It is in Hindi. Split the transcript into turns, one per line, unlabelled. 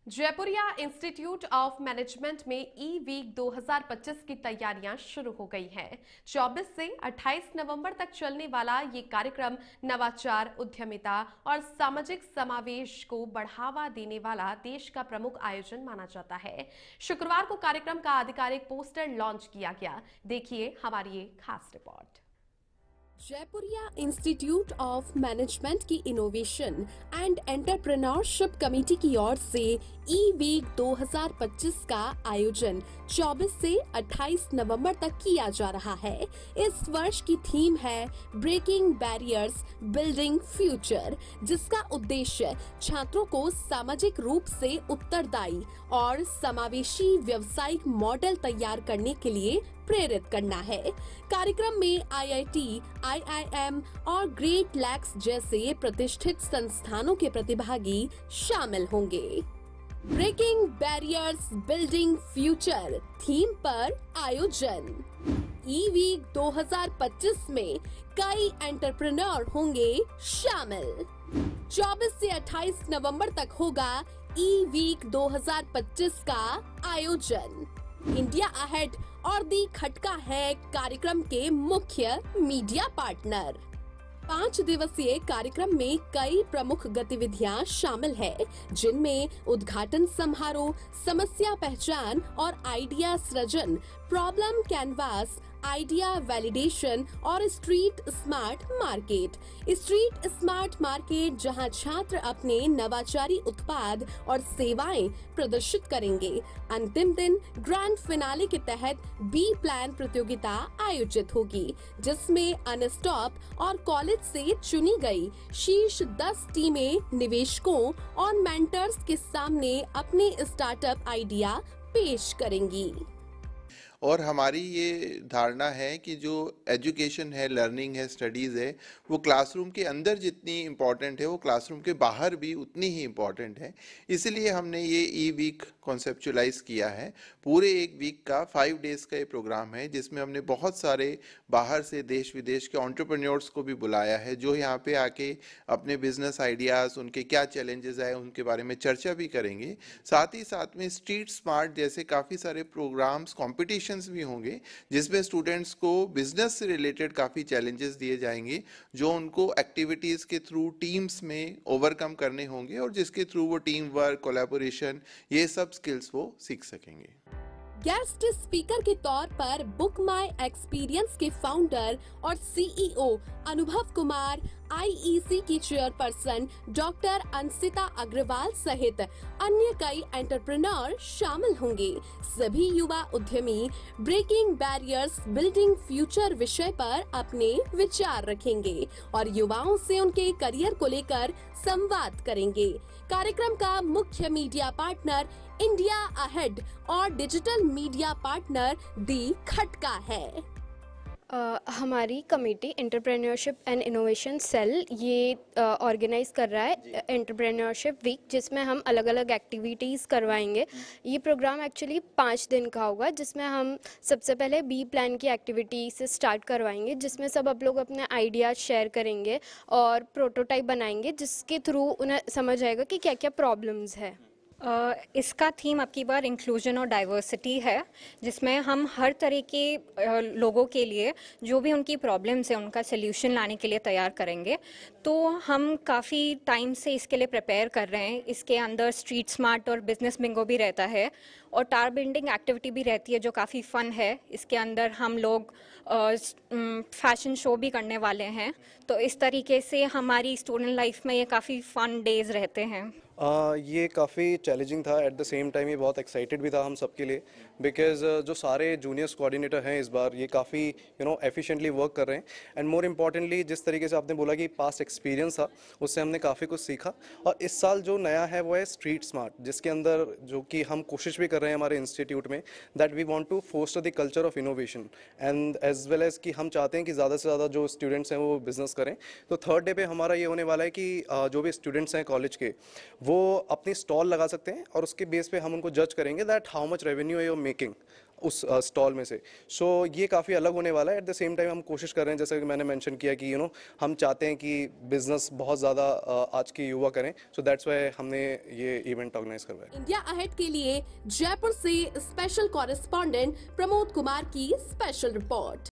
जयपुरिया इंस्टीट्यूट ऑफ मैनेजमेंट में ई वीक 2025 की तैयारियां शुरू हो गई हैं। 24 से 28 नवंबर तक चलने वाला ये कार्यक्रम नवाचार, उद्यमिता और सामाजिक समावेश को बढ़ावा देने वाला देश का प्रमुख आयोजन माना जाता है। शुक्रवार को कार्यक्रम का आधिकारिक पोस्टर लॉन्च किया गया। देखिए हमारी ये खास report. Jaipuria institute of management की इनोवेशन एंड एंटरप्रेन्योरशिप कमेटी की ओर से ई वीक 2025 का आयोजन 24 से 28 नवंबर तक किया जा रहा है। इस वर्ष की थीम है ब्रेकिंग बैरियर्स बिल्डिंग फ्यूचर, जिसका उद्देश्य छात्रों को सामाजिक रूप से उत्तरदायी और समावेशी व्यावसायिक मॉडल तैयार करने के लिए प्रेरित करना है। कार्यक्रम में आईआईटी, आईआईएम और ग्रेट लैक्स जैसे प्रतिष्ठित संस्थानों के प्रतिभागी शामिल होंगे। Breaking barriers building future theme पर आयोजन। ई वीक 2025 में कई एंटरप्रेन्योर होंगे शामिल। 24 से 28 नवंबर तक होगा ई वीक 2025 का आयोजन। इंडिया अहेड और दी खटका है कार्यक्रम के मुख्य मीडिया पार्टनर। 5 दिवसीय कार्यक्रम में कई प्रमुख गतिविधियां शामिल है, जिनमें उद्घाटन समारोह, समस्या पहचान और आइडिया सृजन, प्रॉब्लम कैनवास, आइडिया वैलिडेशन और street smart market. Street smart market जहां छात्र अपने नवाचारी उत्पाद और सेवाएं प्रदर्शित करेंगे। अंतिम दिन ग्रैंड फिनाले के तहत बी प्लान प्रतियोगिता आयोजित होगी, जिसमें अनस्टॉप और कॉलेज से चुनी गई शीर्ष 10 टीमें निवेशकों और मेंटर्स के सामने अपने स्टार्टअप आइडिया पेश करेंगी।
और हमारी ये धारणा है कि जो एजुकेशन है, लर्निंग है, स्टडीज़ है, वो क्लासरूम के अंदर जितनी इम्पॉर्टेंट है वो क्लासरूम के बाहर भी उतनी ही इम्पॉर्टेंट है। इसलिए हमने ये ई वीक कॉन्सेप्चुलाइज किया है। पूरे एक वीक का 5 डेज़ का ये प्रोग्राम है, जिसमें हमने बहुत सारे बाहर से देश विदेश के एंटरप्रेन्योर्स को भी बुलाया है, जो यहाँ पे आके अपने बिजनेस आइडियाज़, उनके क्या चैलेंजेस आए उनके बारे में चर्चा भी करेंगे। साथ ही साथ में स्ट्रीट स्मार्ट जैसे काफ़ी सारे प्रोग्राम्स, कॉम्पिटिशन भी होंगे, जिसमें स्टूडेंट्स को बिजनेस से रिलेटेड काफ़ी चैलेंजेस दिए जाएंगे, जो उनको एक्टिविटीज़ के थ्रू टीम्स में ओवरकम करने होंगे और जिसके थ्रू वो टीम वर्क, कोलैबोरेशन, ये सब स्किल्स वो सीख सकेंगे।
गेस्ट स्पीकर के तौर पर बुक माई एक्सपीरियंस के फाउंडर और सीईओ अनुभव कुमार, आईईसी की चेयरपर्सन डॉक्टर अंसिता अग्रवाल सहित अन्य कई एंटरप्रेन्योर शामिल होंगे। सभी युवा उद्यमी ब्रेकिंग बैरियर्स बिल्डिंग फ्यूचर विषय पर अपने विचार रखेंगे और युवाओं से उनके करियर को लेकर संवाद करेंगे। कार्यक्रम का मुख्य मीडिया पार्टनर इंडिया अहेड और digital media partner the Khatka है।
हमारी committee entrepreneurship and innovation cell ये ऑर्गेनाइज कर रहा है एंटरप्रेन्योरशिप वीक, जिसमें हम अलग अलग एक्टिविटीज़ करवाएंगे। ये प्रोग्राम एक्चुअली 5 दिन का होगा, जिसमें हम सबसे पहले बी प्लान की एक्टिविटी से स्टार्ट करवाएंगे, जिसमें सब आप लोग अपने आइडियाज़ शेयर करेंगे और प्रोटोटाइप बनाएंगे, जिसके थ्रू उन्हें समझ आएगा कि क्या क्या प्रॉब्लम्स है।
इसका थीम अब की बार इंक्लूजन और डाइवर्सिटी है, जिसमें हम हर तरह के लोगों के लिए जो भी उनकी प्रॉब्लम्स है उनका सल्यूशन लाने के लिए तैयार करेंगे। तो हम काफ़ी टाइम से इसके लिए प्रिपेयर कर रहे हैं। इसके अंदर स्ट्रीट स्मार्ट और बिजनेस बिंगो भी रहता है और टार बिल्डिंग एक्टिविटी भी रहती है, जो काफ़ी फ़न है। इसके अंदर हम लोग फैशन शो भी करने वाले हैं। तो इस तरीके से हमारी स्टूडेंट लाइफ में ये काफ़ी फ़न डेज़ रहते हैं।
ये काफ़ी चैलेंजिंग था, एट द सेम टाइम ये बहुत एक्साइटेड भी था हम सबके लिए, बिकॉज जो सारे जूनियर्स कोऑर्डिनेटर हैं इस बार ये काफ़ी एफिशिएंटली वर्क कर रहे हैं। एंड मोर इम्पॉर्टेंटली, जिस तरीके से आपने बोला कि पास्ट एक्सपीरियंस था, उससे हमने काफ़ी कुछ सीखा। और इस साल जो नया है वो है स्ट्रीट स्मार्ट, जिसके अंदर जो कि हम कोशिश भी कर रहे हैं हमारे इंस्टीट्यूट में, that we want to foster the culture of innovation and as well as कि हम चाहते हैं कि ज़्यादा से ज़्यादा जो स्टूडेंट्स हैं वो बिजनेस करें। तो 3rd डे पे हमारा ये होने वाला है कि जो भी स्टूडेंट्स हैं कॉलेज के, वो अपनी स्टॉल लगा सकते हैं और उसके बेस पे हम उनको जज करेंगे दैट हाउ मच रेवेन्यू है यू मेकिंग उस स्टॉल में से। सो ये काफ़ी अलग होने वाला है। एट द सेम टाइम हम कोशिश कर रहे हैं, जैसे कि मैंने मेंशन किया कि हम चाहते हैं कि बिजनेस बहुत ज़्यादा आज के युवा करें। सो दैट्स वाई हमने ये इवेंट ऑर्गेनाइज करवाया।
इंडिया अहेड के लिए जयपुर से स्पेशल कॉरेस्पॉन्डेंट प्रमोद कुमार की स्पेशल रिपोर्ट।